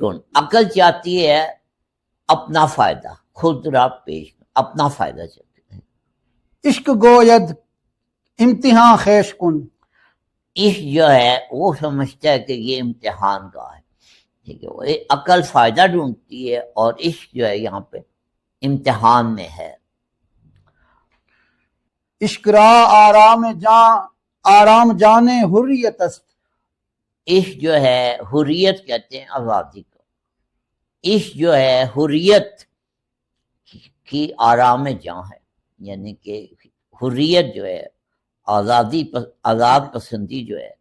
کن، عقل چاہتی ہے اپنا فائدہ، خود را پیش اپنا فائدہ چاہتی ہے. عشق گوید امتحان خیش کن. عشق جو ہے وہ سمجھتا ہے کہ یہ امتحان کا ہے، ٹھیک ہے. وہ عقل فائدہ ڈھونڈتی ہے اور عشق جو ہے یہاں پہ امتحان میں ہے. عشق را آرام جانے حریت است. عشق جو ہے حریت کہتے ہیں آزادی کو. عشق جو ہے حریت کی آرام جاں ہے، یعنی کہ حریت جو ہے آزاد پسندی جو ہے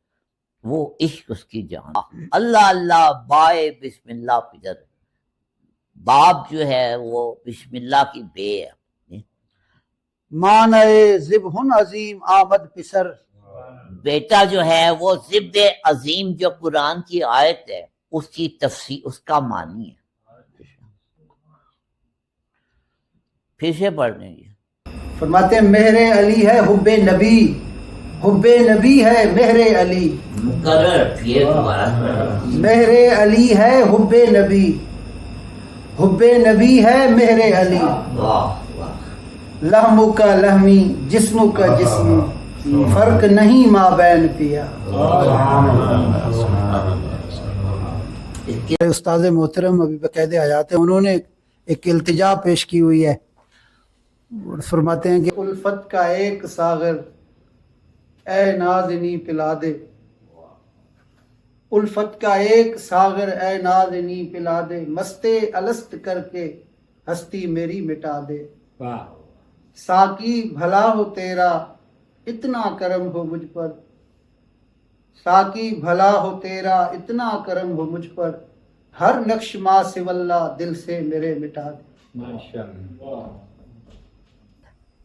وہ عشق اس کی جان. اللہ اللہ بائے بسم اللہ پدر، باپ جو ہے وہ بسم اللہ کی بے ہے. معنی ذبح عظیم آمد پسر. بیٹا جو ہے وہ ذبح عظیم جو قرآن کی آیت ہے اس کی تفسیر اس کا معنی ہے. پھر سے پڑھ لیں گے. فرماتے ہیں مہر علی ہے حب نبی، حب نبی ہے مہر علی. مقرر یہ دوبارہ مہر علی ہے حب نبی، حب نبی ہے مہر علی. واہ واہ. لہم کا لہمی جسم کا جسمی، فرق نہیں ماں بین پیا. استاد محترم ابھی باقاعدہ حیات ہیں، انہوں نے ایک التجا پیش کی ہوئی ہے. فرماتے ہیں کہ الفت کا ایک ساغر اے نازنی پلا دے، الفت کا ایک ساغر اے نازنی پلا دے، مستے الست کر کے ہستی میری مٹا دے. ساقی بھلا ہو تیرا اتنا کرم ہو مجھ پر، ساقی بھلا ہو تیرا اتنا کرم ہو مجھ پر، ہر نقش ما سو اللہ دل سے میرے مٹا دے.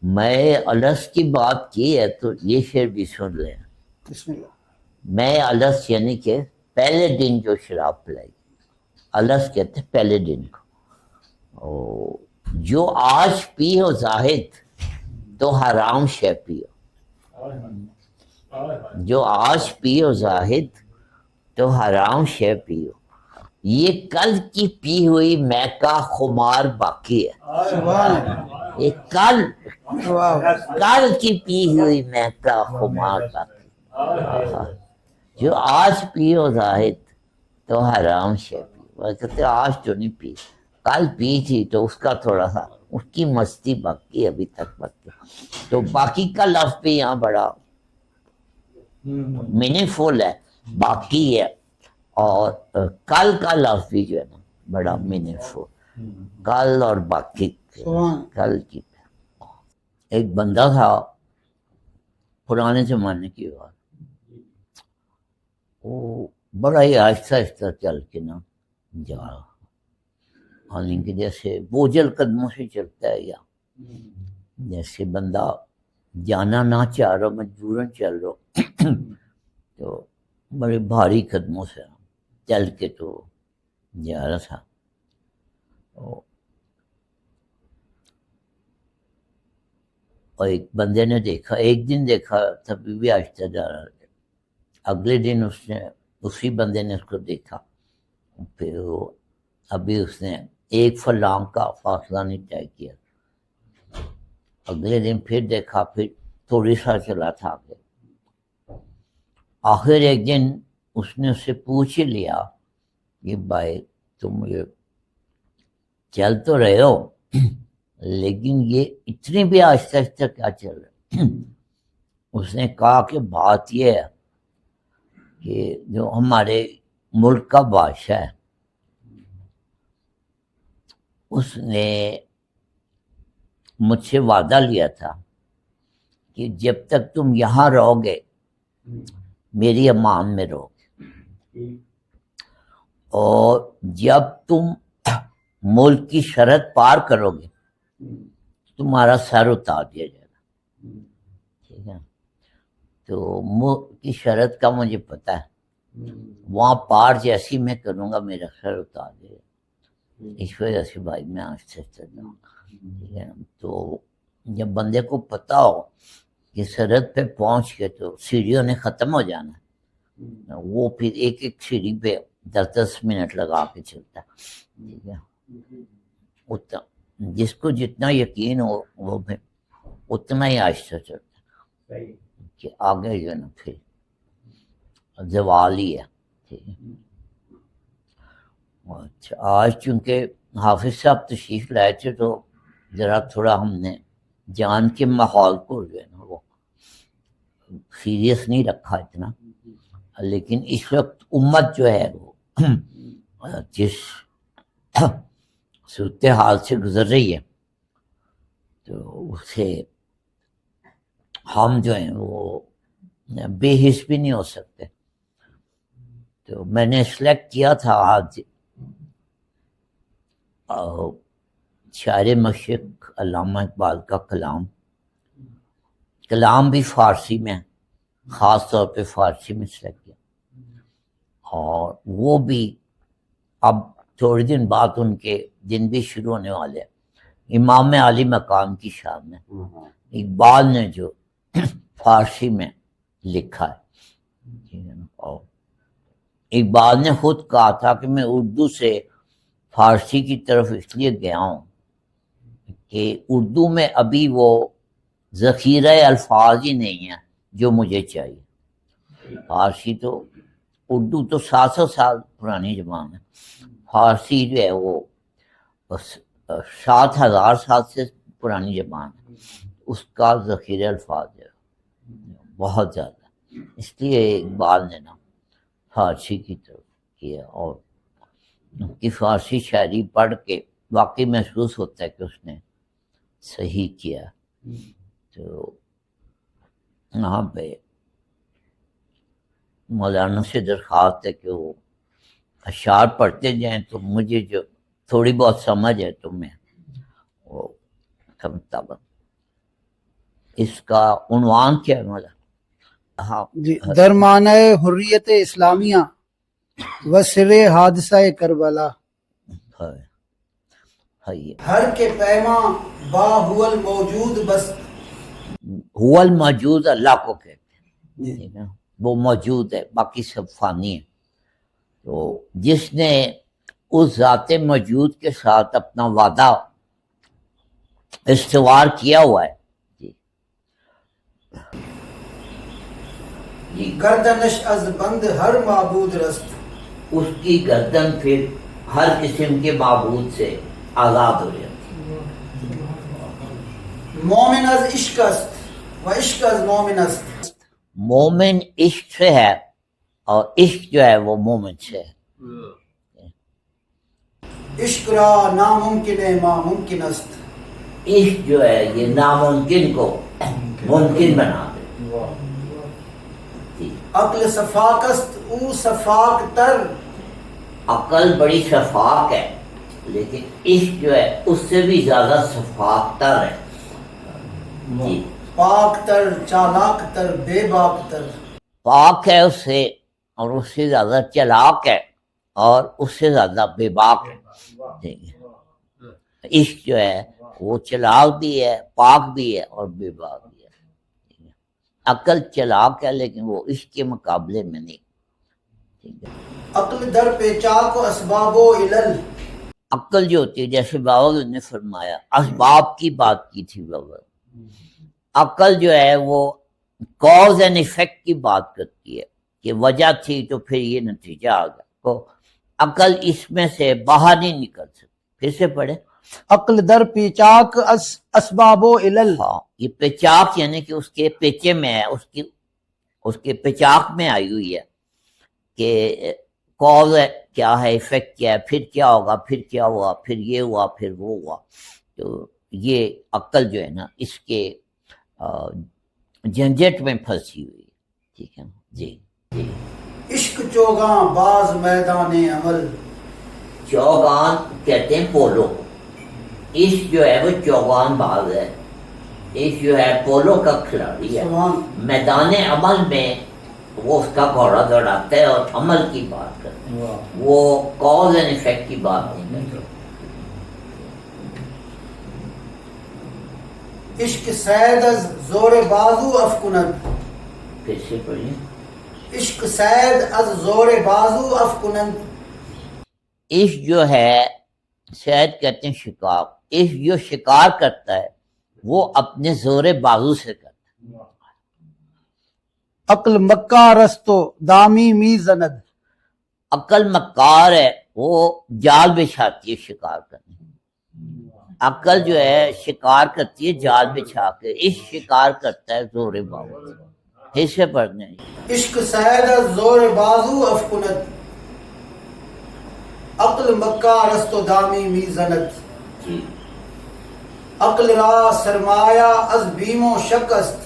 میں الس کی بات کی ہے تو یہ شعر بھی سن لیں. بسم اللہ. میں الس یعنی کہ پہلے دن جو شراب پلائی، الس کہتے ہیں پہلے دن کو. جو آج پیو زاہد تو حرام شے پیو، جو آج پیو زاہد تو حرام شے پیو، یہ کل کی پی ہوئی میں کا خمار باقی ہے. یہ کل کی پی ہوئی میں کا خمار باقی. جو آج پیو زاہد تو حرام شے پیو. وہ کہتے آج تو نہیں پی، کل پی تھی تو اس کا تھوڑا سا اس کی مستی باقی ابھی تک باقی. تو باقی کا لفظ بھی یہاں بڑا میننگ فل ہے، باقی ہے. اور کل کا لفظ بھی جو ہے نا بڑا میننگ فل، کل اور باقی. کل کی ایک بندہ تھا پرانے زمانے کی بات، وہ بڑا ہی آہستہ آہستہ چل کے نا جا رہا، یعنی کہ جیسے بوجھل قدموں سے چلتا ہے، یا جیسے بندہ جانا نہ چاہ رہا مجبوراً چل رہا تو بڑے بھاری قدموں سے چل کے تو جا رہا تھا. اور ایک بندے نے دیکھا، ایک دن دیکھا تبھی بھی آہستہ جا رہا تھا. اگلے دن اسی بندے نے اس کو دیکھا، پھر ابھی اس نے ایک فلانگ کا فاصلہ نہیں طے کیا. اگلے دن پھر دیکھا، پھر تھوڑی سا چلا تھا آگے. آخر ایک دن اس نے اس سے پوچھ ہی لیا کہ بھائی تم یہ چل تو رہے ہو لیکن یہ اتنی بھی آہستہ آہستہ کیا چل رہے؟ اس نے کہا کہ بات یہ ہے کہ جو ہمارے ملک کا بادشاہ ہے اس نے مجھ سے وعدہ لیا تھا کہ جب تک تم یہاں رہو گے میری امان میں رہو گے، اور جب تم ملک کی سرحد پار کرو گے تمہارا سر اتار دیا جائے گا. ٹھیک ہے، تو ملک کی سرحد کا مجھے پتا ہے، وہاں پار جیسی میں کروں گا میرا سر اتار دے گا. اس وجہ سے بھائی میں آہستہ آہستہ جاؤں. ٹھیک ہے، تو جب بندے کو پتا ہو کہ سرحد پہ پہنچ کے تو سیڑھیوں نے ختم ہو جانا، وہ پھر ایک ایک سیڑھی پہ 10 منٹ لگا کے چلتا ہے، ٹھیک ہے، اتنا جس کو جتنا یقین ہو وہ بھی اتنا ہی آہستہ چلتا ہے کہ آگے جو ہے نا پھر زوال ہی ہے، ٹھیک ہے۔ اچھا، آج چونکہ حافظ صاحب تشریف لائے تھے تو ذرا تھوڑا ہم نے جان کے ماحول کو جو ہے نا وہ سیریس نہیں رکھا اتنا، لیکن اس وقت امت جو ہے وہ جس صورتحال سے گزر رہی ہے تو اسے ہم جو ہیں وہ بے حس بھی نہیں ہو سکتے۔ تو میں نے سلیکٹ کیا تھا آج شاعر مشرق علامہ اقبال کا کلام بھی فارسی میں، خاص طور پہ فارسی میں سلیکٹ کیا، اور وہ بھی اب تھوڑے دن بعد ان کے دن بھی شروع ہونے والے ہیں، امام علی مقام کی شان میں اقبال نے جو فارسی میں لکھا ہے، اور اقبال نے خود کہا تھا کہ میں اردو سے فارسی کی طرف اس لیے گیا ہوں کہ اردو میں ابھی وہ ذخیرہ الفاظ ہی نہیں ہے جو مجھے چاہیے۔ فارسی تو اردو تو 700 سال پرانی زبان ہے، فارسی جو ہے وہ 7000 سال سے پرانی زبان ہے، اس کا ذخیرہ الفاظ ہے بہت زیادہ، اس لیے اقبال نے نا فارسی کی طرف کیا، اور ان کی فارسی شاعری پڑھ کے واقعی محسوس ہوتا ہے کہ اس نے صحیح کیا۔ تو یہاں پہ مولانا سے درخواست ہے کہ وہ اشعار پڑھتے جائیں تو مجھے جو تھوڑی بہت سمجھ ہے تو میں وہ سمجھتا ہوں۔ اس کا عنوان کیا ہے مولانا؟ ہاں جی، درمانہ حریت اسلامیہ و سر حادثہ کربلا، ہر کے پیما با هو الموجود بس، هو الموجود اللہ کو کہتے ہیں، ٹھیک ہے، وہ موجود ہے، باقی سب فانی ہے۔ تو جس نے اس ذات موجود کے ساتھ اپنا وعدہ استوار کیا ہوا ہے، جی، گردنش از بند ہر معبود رست، اس کی گردن پھر ہر قسم کے معبود سے آزاد ہو جاتی۔ مومن از عشق است و عشق از مومن است، مومن عشق سے ہے اور عشق جو ہے وہ مومن سے ہے۔ عشق را ناممکن ما ممکن است، عشق جو ہے یہ ناممکن کو ممکن بنا دے۔ عقل صفاک است او صفاک تر، عقل بڑی شفاق ہے لیکن عشق جو ہے اس سے بھی زیادہ شفاق تر ہے، جی، پاک تر چالاک تر بے باک تر، پاک ہے اس سے اور اس سے زیادہ چلاک ہے اور اس سے زیادہ بے باک ہے، ٹھیک ہے۔ عشق جو ہے وہ چلاک بھی ہے، پاک بھی ہے اور بے باک بھی ہے۔ عقل چلاک ہے لیکن وہ عشق کے مقابلے میں نہیں، ٹھیک ہے۔ عقل در پیچاک و اسباب و علل، عقل جو ہوتی ہے جیسے بابا نے فرمایا اسباب کی بات کی تھی بابا، عقل جو ہے وہ کاز اینڈ ایفیکٹ کی بات کرتی ہے کہ وجہ تھی تو پھر یہ نتیجہ آ گیا، تو عقل اس میں سے باہر نہیں نکل سکتی۔ پھر سے پڑھے، عقل در پیچاک اسباب و علل، ہاں، یہ پیچاک یعنی کہ اس کے پیچے میں ہے، اس کے پیچاک میں آئی ہوئی ہے کہ کاز کیا ہے، ایفیکٹ کیا ہے، پھر کیا ہوگا، پھر کیا ہوا، پھر یہ ہوا، پھر وہ ہوا۔ تو یہ عقل جو ہے نا اس کے جھنجھٹ میں پھنسی ہوئی ہے، ٹھیک ہے نا، جی جی۔ عشق چوگاں باز میدان عمل، چوگان کہتے ہیں پولو، عشق جو ہے وہ چوگان باز ہے، عشق جو ہے پولو کا کھلاڑی ہے، میدان عمل میں وہ اس کا گھوڑا دوڑاتا ہے اور عمل کی بات کرتا ہے، وہ کاز اینڈ ایفیکٹ کی بات نہیں کرتا۔ عشق سید از زور بازو افکنند، پھر سے پڑھیے، عشق سید از زور بازو افکنند، عشق جو ہے شاید کہتے ہیں شکار، عشق جو شکار کرتا ہے وہ اپنے زور بازو سے کرتا ہے۔ عقل مکار است و دامی می زند، عقل مکار ہے، وہ جال بچھاتی ہے شکار کرنے، عقل جو ہے شکار کرتی ہے جال بچھا کے، عشق شکار کرتا ہے زور بازو سے۔ حصے پڑھنے ہیں۔ عشق سید از زور بازو افکند، عقل مکار است و دامی می زند، جی عقل را سرمایہ از بیم و شک است،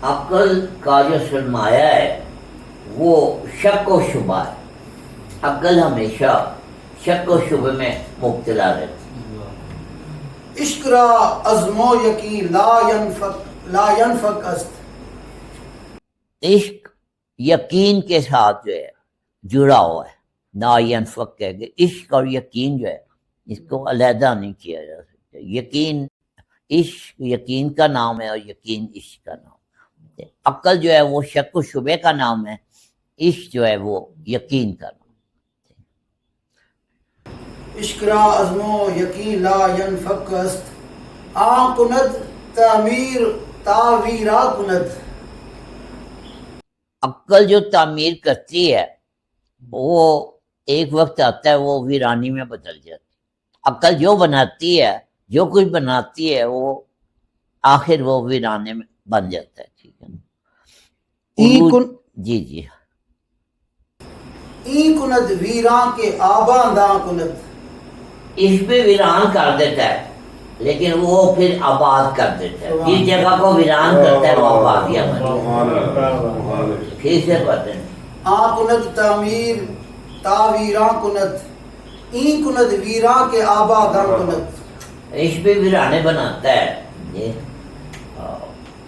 عقل کا جو سرمایہ ہے وہ شک و شبہ ہے، عقل ہمیشہ شک و شبہ میں مبتلا رہتی ہے۔ عشق را عزم و یقین لا ینفک است، عشق یقین کے ساتھ جو ہے جڑا ہوا ہے، نا ینفک کہہ گئے، عشق اور یقین جو ہے اس کو علیحدہ نہیں کیا جا سکتا۔ یقین عشق یقین کا نام ہے اور یقین عشق کا نام ہے۔ عقل جو ہے وہ شک و شبے کا نام ہے، عشق جو ہے وہ یقین کا نام ہے۔ عشق را عزم و یقین لا ینفک است، آن کند تعمیر تاویرا کند، عقل جو تعمیر کرتی ہے وہ ایک وقت آتا ہے وہ ویرانی میں بدل جاتی ہے۔ عقل جو بناتی ہے، جو کچھ بناتی ہے، وہ آخر وہ ویرانے میں بن جاتا ہے۔ ٹھیک ہے نا؟ جی جی این کند ویران کے آباں داں کند، اس پہ ویران کر دیتا ہے لیکن وہ پھر آباد کر دیتا ہے، جس جگہ کو ویران کرتا ہے وہ آبادیاں بنتی ہیں۔ پھر سے پڑھتے ہیں۔ آن کند تعمیر تاویران کند، این کند ویران کے آبا داں کند، اس پہ ویرانے بناتا ہے۔ یہ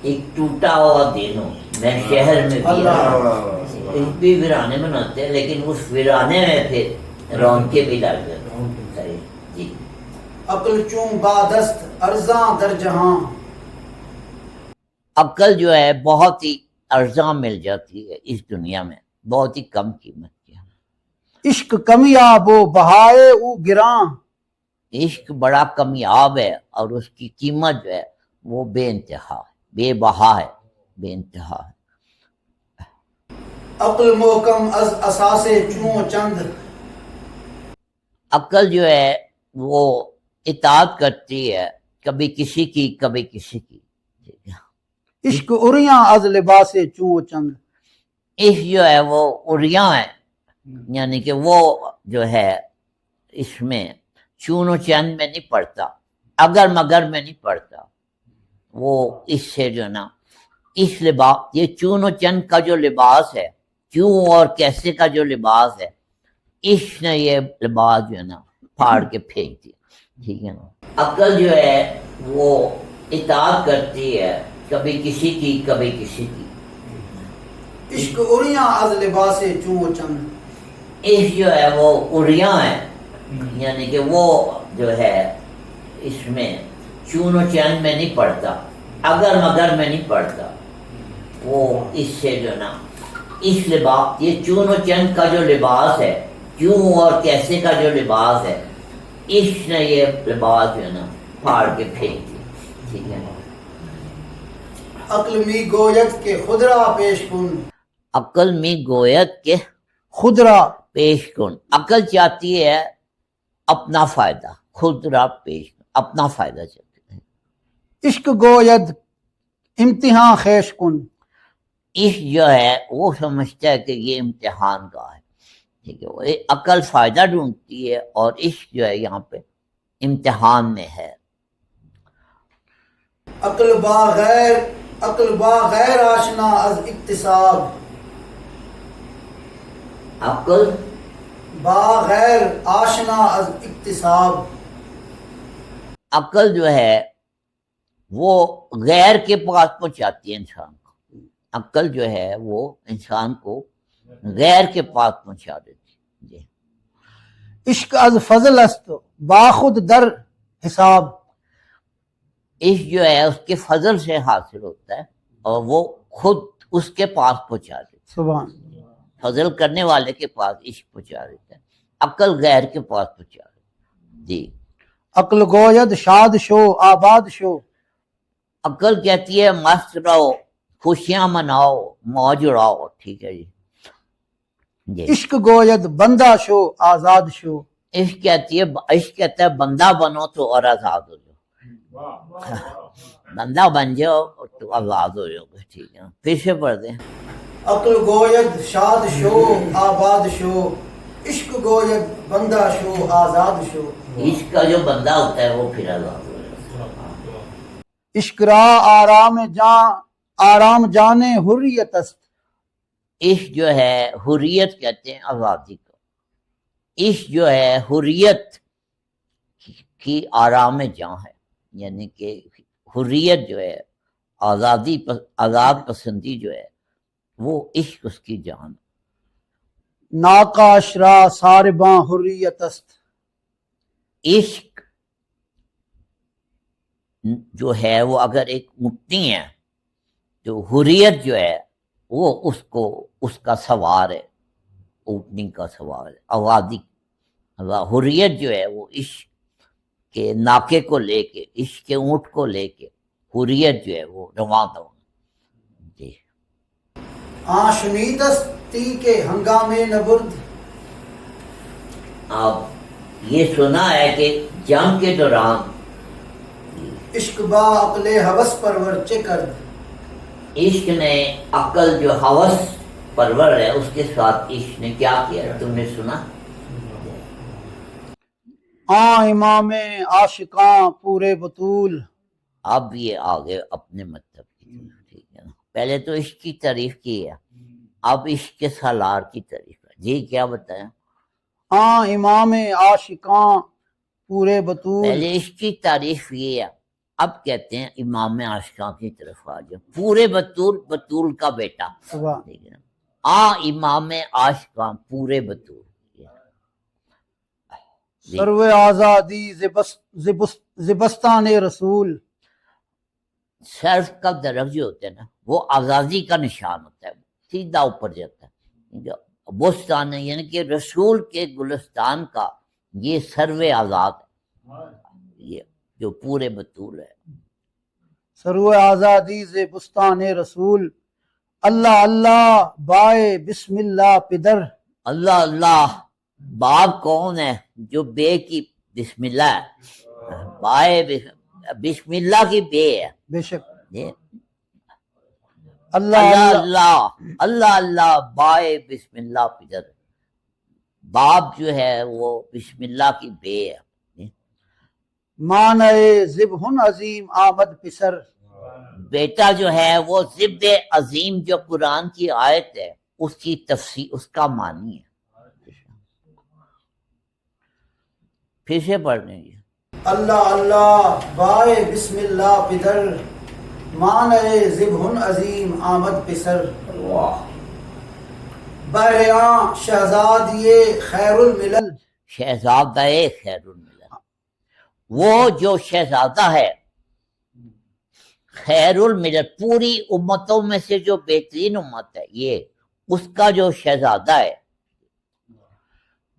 ایک ٹوٹا ہوا دن ہو، میں شہر میں بھی اس پہ ویرانے بناتے ہیں لیکن اس ویرانے میں پھر رونقیں بھی لگ جاتی ہیں۔ جی عقل چون بادست ارزاں در جہاں، عقل جو ہے بہت ہی ارزاں مل جاتی ہے اس دنیا میں، بہت ہی کم قیمت کی ہے۔ عشق کمیاب و بہائے او گراں، عشق بڑا کمیاب ہے اور اس کی قیمت جو ہے وہ بے انتہا ہے، بے بہا ہے، بے انتہا ہے۔ عقل محکم از اساس چون چند، عقل جو ہے وہ اطاعت کرتی ہے کبھی کسی کی کبھی کسی کی۔ عشق اریاں از لباس چون چند، عشق جو ہے وہ اریاں ہے، یعنی کہ وہ جو ہے اس میں چون و چند میں نہیں پڑتا، اگر مگر میں نہیں پڑتا، وہ اس سے جو ہے نا اس لباس، یہ چون و چند کا جو لباس ہے، کیوں اور کیسے کا جو لباس ہے، عشق نے یہ لباس جو ہے نا پھاڑ کے پھینک دیا۔ ٹھیک ہے نا؟ عقل جو ہے وہ اطاعت کرتی ہے کبھی کسی کی کبھی کسی کی۔ عشق اریاں از لباس چون چند، عشق جو ہے وہ اریاں ہے، یعنی کہ وہ جو ہے اس میں چون و چند میں نہیں پڑتا، اگر مگر میں نہیں پڑتا، وہ اس سے جو ہے نا اس لباس، یہ چون و چند کا جو لباس ہے، کیوں اور کیسے کا جو لباس ہے، عشق نے یہ لباس جو ہے نا پھاڑ کے پھینک دیا۔ ٹھیک ہے نا؟ عقل می گوید کے خدرا پیش کن، عقل میں گویت کے خدرا پیش کن، عقل چاہتی ہے اپنا فائدہ، خود را پیش کن، اپنا فائدہ چاہتی ہے۔ عشق گوید امتحان خیش کن، عشق جو ہے وہ سمجھتا ہے کہ یہ امتحان کا ہے۔ ٹھیک ہے، وہ عقل فائدہ ڈھونڈتی ہے اور عشق جو ہے یہاں پہ امتحان میں ہے۔ عقل با غیر آشنا از اکتساب، عقل با غیر آشنا از اکتساب، عقل جو ہے وہ غیر کے پاس پہنچاتی ہے انسان کو، عقل جو ہے وہ انسان کو غیر کے پاس پہنچا دیتی ہے۔ جی عشق از فضل است با خود در حساب، عشق جو ہے اس کے فضل سے حاصل ہوتا ہے اور وہ خود اس کے پاس پہنچا دیتا سبحان، ہے، فضل کرنے والے کے پاس عشق پہنچا دیتا ہے۔ عقل غیر کے پاس پہنچا رہے. جی عقل گوید شاد شو آباد شو. عقل کہتی ہے مست رہو، خوشیاں مناؤ، موج اڑاؤ. ٹھیک ہے جی. جی عشق گوید بندہ شو آزاد شو. عشق کہتی ہے، عشق کہتا ہے بندہ بنو تو اور آزاد ہو جاؤ. بندہ بن جاؤ تو آزاد ہو جاؤ گے. ٹھیک ہے، پھر سے پڑھ دیں. عقل گوید شاد شو آباد شو. عشق گوید بندہ شو آزاد شو. عشق کا جو بندہ ہوتا ہے وہ پھر آزاد ہو جاتا ہے. عشق را آرام جانے حریت است. عشق جو ہے حریت کہتے ہیں آزادی کو. عشق جو ہے حریت کی آرام جاں ہے، یعنی کہ حریت جو ہے آزاد پسندی جو ہے وہ عشق اس کی جان. ناقاش را سارباں حریت است. عشق جو ہے وہ اگر ایک اونٹنی ہے تو حریت جو ہے وہ اس کا سوار ہے، اونٹنی کا سوار ہے. آزادی حریت جو ہے وہ عشق کے ناکے کو لے کے، عشق کے اونٹ کو لے کے حریت جو ہے وہ رواں دو. جی شنید است تی کے ہنگامے نبرد. آپ یہ سنا ہے کہ جنگ کے دوران عشق با عقل ہوس پرور چے کرد. عشق نے عقل جو ہوس پرور ہے اس کے ساتھ عشق نے کیا کیا، تم نے سنا؟ امام عاشقاں پورے بطول. اب یہ آگے اپنے مطلب کی طرف. ٹھیک ہے نا، پہلے تو عشق کی تعریف کی ہے، اب عشق کے سالار کی تعریف ہے. جی کیا بتایا؟ امام عاشقاں پورے بطول. پہلے عشق کی تعریف یہ ہے، اب کہتے ہیں امام عاشقاں کی طرف آ جاؤ. پورے بطول کا بیٹا. صبح ٹھیک ہے نا، امام عاشقاں پورے بطول. سرو آزادی زبستان رسول. سرف کا درخت جو ہوتا ہے نا وہ آزادی کا نشان ہوتا ہے، سیدھا اوپر جاتا ہے. بستان ہے یعنی کہ رسول کے گلستان کا یہ سرو آزاد ہے، یہ جو پورے بطول ہے. سرو آزادی زبستان رسول. اللہ اللہ بائے بسم اللہ پدر. اللہ اللہ باپ کون ہے؟ جو بے کی بسم اللہ ہے، بائے بسم اللہ کی بے ہے. بے شک. یہ اللہ اللہ اللہ اللہ اللہ اللہ بائے بسم اللہ پدر. باپ جو ہے وہ بسم اللہ کی بے ہے. مانئے ذبح عظیم آمد پسر. بیٹا جو ہے وہ ذب عظیم جو قرآن کی آیت ہے اس کی تفسیر، اس کا معنی ہے. پھر سے پڑھ لیں گے. اللہ اللہ بائے بسم اللہ پدر. مانئے ذبح عظیم آمد پسر. بہریاں شہزادیے خیر الملل. شہزادہ خیر الملل، وہ جو شہزادہ ہے خیر الملل، پوری امتوں میں سے جو بہترین امت ہے یہ اس کا جو شہزادہ ہے.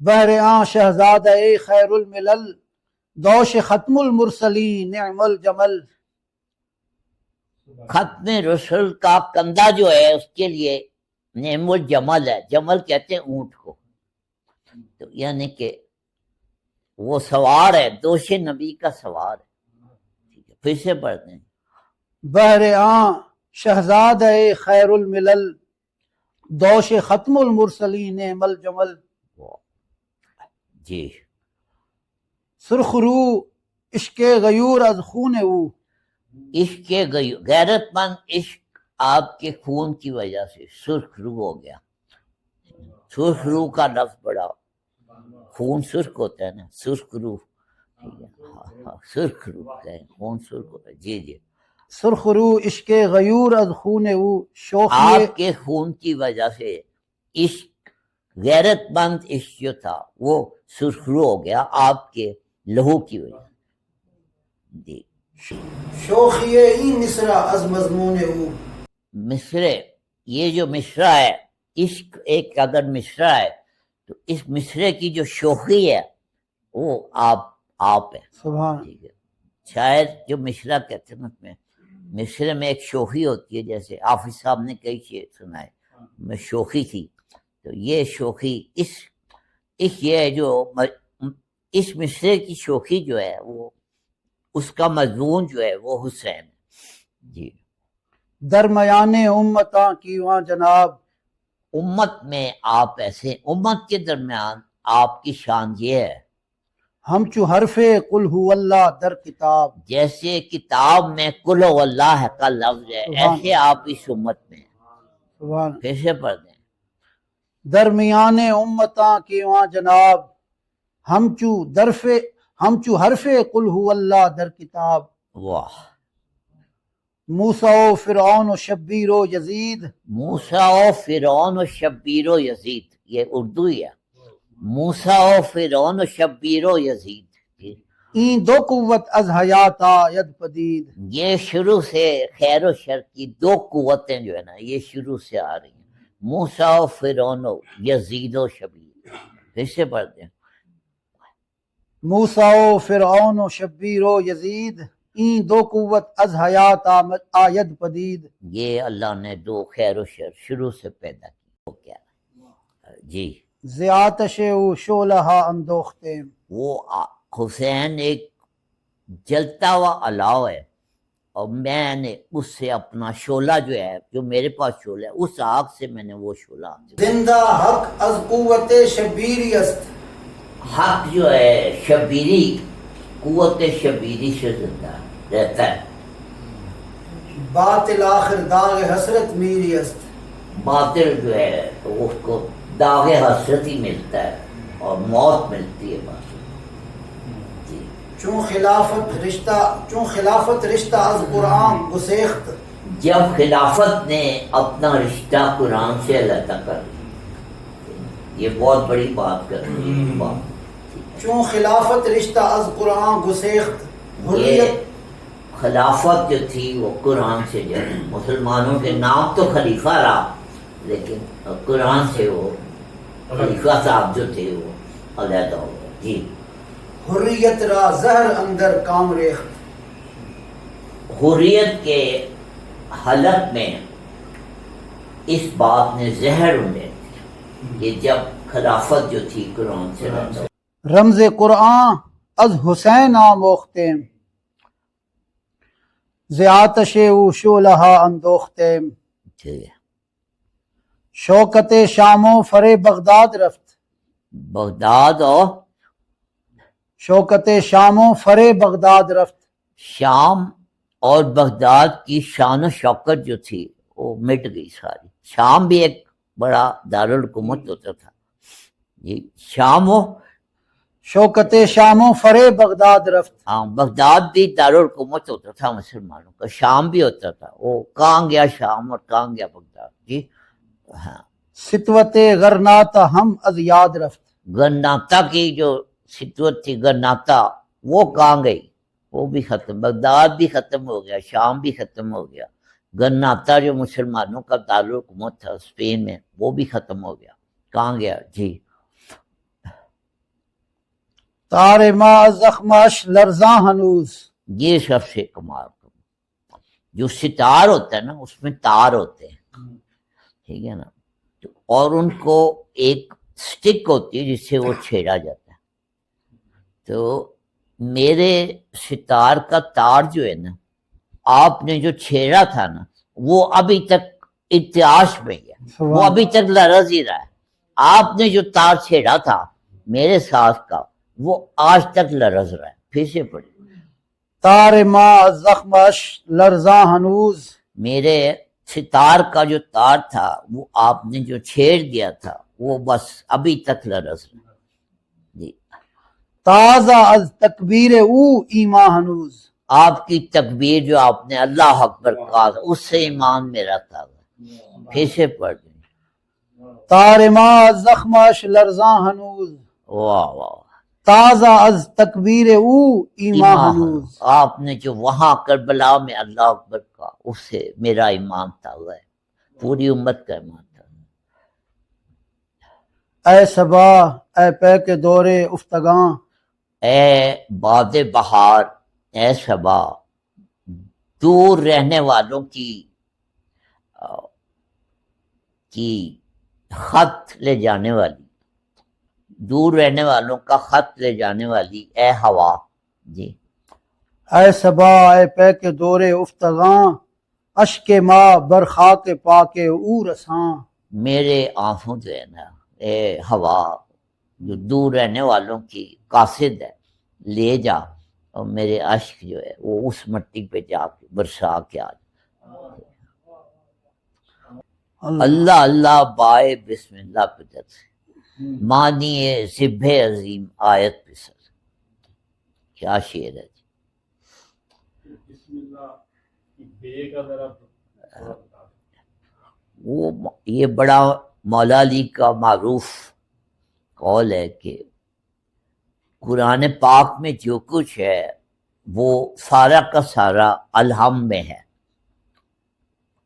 بہریاں شہزادہ خیر الملل. دوش ختم المرسلین نعم الجمل. ختم رسل کا کندھا جو ہے اس کے لیے نعم الجمل ہے. جمل کہتے ہیں اونٹ کو، تو یعنی کہ وہ سوار ہے، دوش نبی کا سوار ہے. ٹھیک ہے، پھر سے پڑھتے ہیں. بہریاں شہزادہ خیر الملل. دوش ختم المرسلین نعم الجمل. جی سرخ رو عشق غیور از خون او. عشق غیرت مند عشق آپ کے خون کی وجہ سے سرخ رو ہو گیا. سرخ رو کا لفظ بڑا، خون سرخ ہوتا ہے نا، سرخ رو. ٹھیک ہے، سرخ رو خون سرخ ہوتا ہے. جی جی سرخ رو عشق غیور از خون او. شوخی آپ کے خون کی وجہ سے عشق غیرت مند عشق جو تھا وہ سرخ رو ہو گیا آپ کے لہو کی وجہ سے. جی شوخی ای مصرع از مضمون او. مصرے، یہ جو مصرع ہے عشق ایک اگر مصرع ہے تو اس مصرے کی جو شوخی ہے وہ آپ ہے. سبحان. ٹھیک ہے. شاعر جو مصرع کہتے ہیں اس میں مصرے میں ایک شوخی ہوتی ہے، جیسے حافظ صاحب نے کئی شعر سنائے میں شوخی تھی، تو یہ شوخی اس یہ جو اس مصرے کی شوخی جو ہے وہ اس کا مضمون جو ہے وہ حسین ہے. جی. درمیان امتاں کی وہاں جناب، امت میں آپ ایسے، امت کے درمیان آپ کی شان یہ ہے ہم چو حرف قل ہو اللہ در کتاب. جیسے کتاب میں کل ہو اللہ کا لفظ ہے، ایسے آپ اس امت میں ہیں. سبحان. پھر سے پڑھ دیں. درمیان امتاں کی وہاں جناب، ہم چو حرف قل ہو اللہ در کتاب. واہ. موسیٰ و فرعون و شبیر و یزید، موسیٰ و فرعون و شبیر و یزید، یہ اردو ہی ہے. موسیٰ و فرعون و شبیر و یزید، این دو قوت از حیات آید پدید. یہ شروع سے خیر و شر کی دو قوتیں جو ہے نا یہ شروع سے آ رہی ہیں، موسیٰ و فرعون و یزید و شبیر. پھر سے پڑھ دیں. موسیٰ و فرعون و شبیر و یزید، این دو قوت از حیات آید پدید. یہ اللہ نے دو خیر و شر شروع سے پیدا کی. وہ کیا؟ جی. زیاتش و شعلہ اندوختے. وہ حسین ایک جلتا ہوا الاؤ ہے، اور میں نے اس سے اپنا شعلہ جو ہے، جو میرے پاس شعلہ ہے، اس آگ سے میں نے وہ شعلہ. زندہ حق از قوت شبیری است. حق جو ہے شبیری، قوت شبیری سے زندہ رہتا ہے. باطل آخر داغ حسرت میری است. باطل جو ہے تو اس کو داغ حسرت ہی ملتا ہے اور موت ملتی ہے باطل. جی. چون خلافت رشتہ از قرآن گسیخت. جب خلافت نے اپنا رشتہ قرآن سے علیحدہ کر لیا، یہ بہت بڑی بات کر رہی ہے. چون خلافت رشتہ از قرآن گسیخت. یہ خلافت جو تھی وہ قرآن سے جو مسلمانوں کے نام تو خلیفہ رہا، لیکن قرآن سے وہ خلیفہ صاحب جو تھے وہ علیحدہ ہو گئے. جی. حریت را زہر اندر کام ریخت. حریت کے حلق میں اس بات نے زہر انڈے تھی، یہ جب خلافت جو تھی قرآن سے علیحدہ. رمز قرآن از حسین آموختے. زیاتش و شعلہ اندوختے. جی. شوکت شام و فر بغداد رفت. بغداد اور شوکت شام و فر بغداد رفت. شام اور بغداد کی شان و شوکت جو تھی وہ مٹ گئی ساری. شام بھی ایک بڑا دارالحکومت ہوتا تھا. جی. شام و شوکت شام و فر بغداد رفت. ہاں، بغداد بھی دارالحکومت ہوتا تھا مسلمانوں کا، شام بھی ہوتا تھا. وہ کہاں گیا شام اور کہاں گیا بغداد. جی. ہاں. ستوت غرناتا ہم از یاد رفت. گرناتا کی جو ستوت تھی، گرناتا وہ کہاں گئی؟ وہ بھی ختم. بغداد بھی ختم ہو گیا، شام بھی ختم ہو گیا. گرناتا جو مسلمانوں کا دارالحکومت تھا اسپین میں، وہ بھی ختم ہو گیا. کہاں گیا؟ جی. تار ما زخمش لرزاں ہنوز. یہ سب سے کمال جو ستار ہوتا ہے نا اس میں تار ہوتے ہیں، ٹھیک ہے نا، اور ان کو ایک سٹک ہوتی ہے جس سے وہ چھیڑا جاتا ہے. تو میرے ستار کا تار جو ہے نا آپ نے جو چھیڑا تھا نا وہ ابھی تک ارتعاش میں ہے، وہ ابھی تک لرز ہی رہا ہے. آپ نے جو تار چھیڑا تھا میرے ساتھ کا وہ آج تک لرز رہا ہے. پھر سے پڑھی. تار ما زخمش لرزاں ہنوز. میرے ستار کا جو تار تھا وہ آپ نے جو چھیڑ دیا تھا وہ بس ابھی تک لرز رہا. جی. تازہ از تکبیر او ایمان ہنوز. آپ کی تکبیر جو آپ نے اللہ اکبر کہا تھا اس سے ایمان میرا تازہ. پھر سے پڑھ دیں. تار ما زخمش لرزاں ہنوز. واہ واہ. تازہ از تکبیر او ایمان ہنوز. آپ نے جو وہاں کربلا میں اللہ اکبر کہا اس سے میرا ایمان تازہ ہے، پوری امت کا ایمان تازہ. اے صبا اے پے کے دورے افتگاں، اے باد بہار، اے صبا، دور رہنے والوں کی خط لے جانے والی، دور رہنے والوں کا خط لے جانے والی اے ہوا. جی اے صبا اے پے کے دورے افتگاں، اشک ماں برخا کے پا کے او رساں. میرے آنسوں جو ہے نا اے ہوا، جو دور رہنے والوں کی قاصد ہے، لے جا، اور میرے اشک جو ہے وہ اس مٹی پہ جا کے برسا کے آ جا. اللہ اللہ بائے بسم اللہ پہ جیسے مانی ذبح عظیم آیت پہ سر. کیا شعر ہے جی. بسم اللہ بے کا ذرا وہ یہ بڑا مولا علی کا معروف قول ہے کہ قرآن پاک میں جو کچھ ہے وہ سارا کا سارا الہم میں ہے،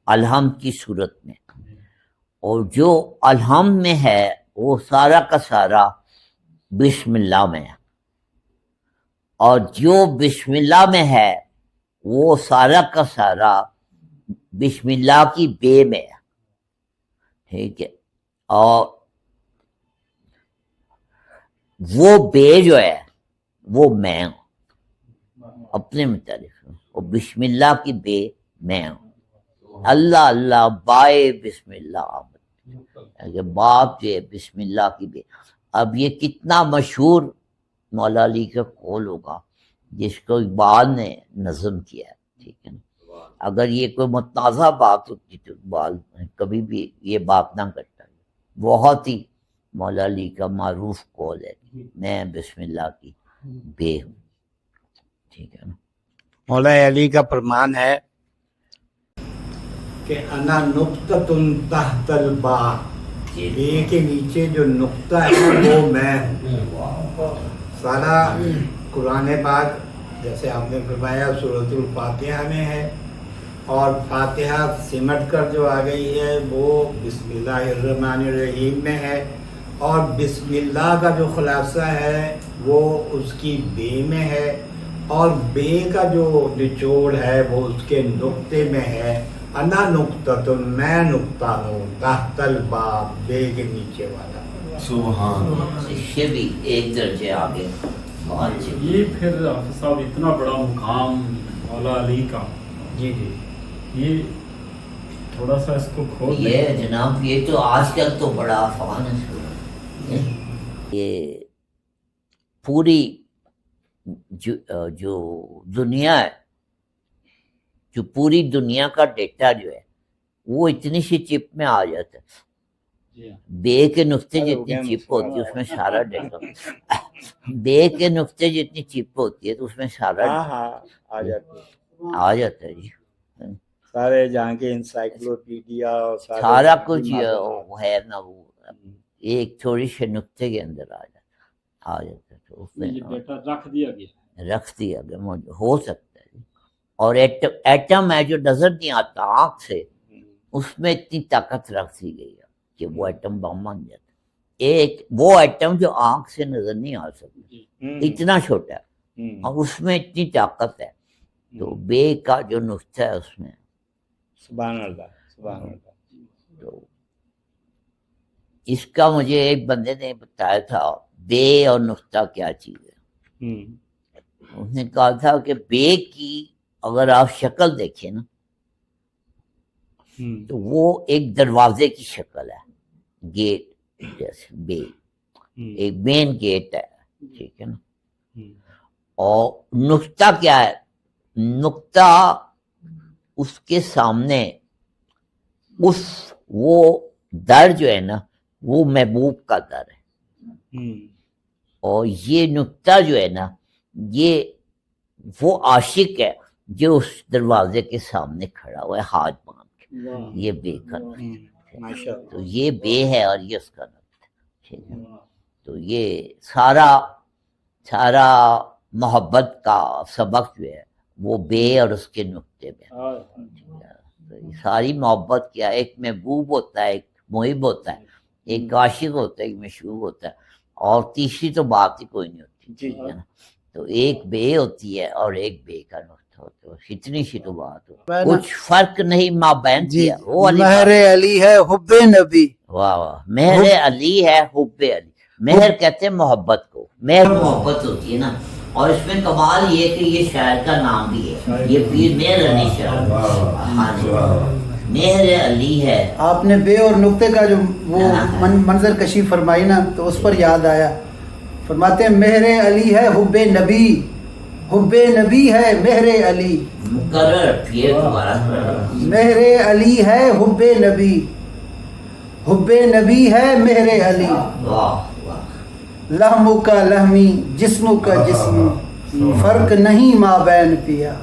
الہم کی صورت میں، اور جو الہم میں ہے وہ سارا کا سارا بسم اللہ میں ہے، اور جو بسم اللہ میں ہے وہ سارا کا سارا بسم اللہ کی بے میں ہے. ٹھیک ہے، اور وہ بے جو ہے وہ میں ہوں اپنے متعلق، اور بسم اللہ کی بے میں ہوں. اللہ اللہ بائے بسم اللہ آمد، باپ جو ہے بسم اللہ کی بے. اب یہ کتنا مشہور مولا علی کا قول ہوگا جس کو اقبال نے نظم کیا ہے. ٹھیک ہے نا. اگر یہ کوئی متنازع بات ہوتی تو اقبال کبھی بھی یہ بات نہ کرتا. بہت ہی مولا علی کا معروف قول ہے، میں بسم اللہ کی بے ہوں. ٹھیک ہے نا. مولا علی کا فرمان ہے کہ انا نقطۃ تحت البا، بے کے نیچے جو نقطہ ہے وہ میں ہوں. سارا قرآن پاک جیسے آپ نے فرمایا سورۃ الفاتحہ میں ہے، اور فاتحہ سمٹ کر جو آ گئی ہے وہ بسم اللہ الرحمن الرحیم میں ہے، اور بسم اللہ کا جو خلاصہ ہے وہ اس کی بے میں ہے، اور بے کا جو نچوڑ ہے وہ اس کے نقطے میں ہے. انا نقطۃ، میں نقطہ ہوں، تحت الباب، بے کے نیچے والا. سبحان اس سے بھی ایک درجے آگے. بہت اچھی. یہ پھر حافظ صاحب اتنا بڑا مقام مولا علی کا، جی جی یہ تھوڑا سا اس کو کھول دیں. یہ جناب یہ تو آج کل تو بڑا آسان ہے. یہ پوری جو دنیا ہے، جو پوری دنیا کا ڈیٹا جو ہے وہ اتنی سی چپ میں آ جاتا ہے. جی ہاں. بے کے نقطے جتنی چپ ہوتی ہے اس میں سارا ڈیٹا، بے کے نقطے جتنی چپ ہوتی ہے تو اس میں سارا ہاں ہاں آ جاتے ہیں. آ جاتا ہے جی. سارے جہاں کے انسائکلوپیڈیا اور سارا کچھ وہ ہے نا، وہ ایک تھوڑی سے نقطے کے اندر آ جاتا ہے تو اس میں یہ ڈیٹا رکھ دیا گیا. رکھ دیا گیا. ہو سکتا ہے جی. اور ایٹم ہے جو نظر نہیں آتا آنکھ سے، اس میں اتنی طاقت رکھ دی گئی ہے کہ وہ ایٹم بم بن جاتا ہے. ایک وہ ایٹم جو آنکھ سے نظر نہیں آ سکتا، اتنا چھوٹا ہے، اور اس میں اتنی طاقت ہے. تو بے کا جو نقطہ ہے اس میں، سبحان اللہ سبحان اللہ. تو اس کا مجھے ایک بندے نے بتایا تھا بے اور نقطہ کیا چیز ہے. اس نے کہا تھا کہ بے کی اگر آپ شکل دیکھیں نا تو وہ ایک دروازے کی شکل ہے، گیٹ جیسے بے، ایک مین گیٹ ہے. ٹھیک ہے نا. اور نقطہ کیا ہے؟ نقطہ اس کے سامنے وہ در جو ہے نا وہ محبوب کا در ہے، اور یہ نقطہ جو ہے نا یہ وہ عاشق ہے جو اس دروازے کے سامنے کھڑا ہوا ہے ہاتھ باندھ کے. یہ بے کا نقطہ ہے. تو یہ بے ہے اور یہ اس کا نقطہ ہے. ٹھیک ہے. تو یہ سارا محبت کا سبق جو ہے وہ بے اور اس کے نقطے میں. ساری محبت کیا، ایک محبوب ہوتا ہے، ایک محب ہوتا ہے، ایک عاشق ہوتا ہے، ایک مشہور ہوتا ہے، اور تیسری تو بات ہی کوئی نہیں ہوتی، جی۔ ٹھیک ہے نا؟ تو ایک بے ہوتی ہے اور ایک بے کا نقطہ ہوتا ہے، اتنی سی تو بات ہو، کچھ فرق نہیں مابین جی کیا، وہ والی مہر بات۔ علی ہے حب نبی، واہ واہ، مہر علی ہے حب علی، مہر کہتے ہیں محبت کو، مہر محبت ہوتی ہے نا، اور اس میں کمال یہ کہ یہ شاعر کا نام بھی ہے، یہ پیر مہر علی شاعر، ہاں جی، مہر علی ہے۔ آپ نے بے اور نقطے کا جو وہ منظر کشی فرمائی نا تو اس پر یاد آیا، فرماتے ہیں مہر علی ہے حب نبی، حب نبی ہے مہر علی، مقرر پھر دوبارہ مہر علی ہے حب نبی، حب نبی ہے مہر علی، واہ واہ، لہم کا لہمی جسم کا جسمی، فرق نہیں مابین پیا،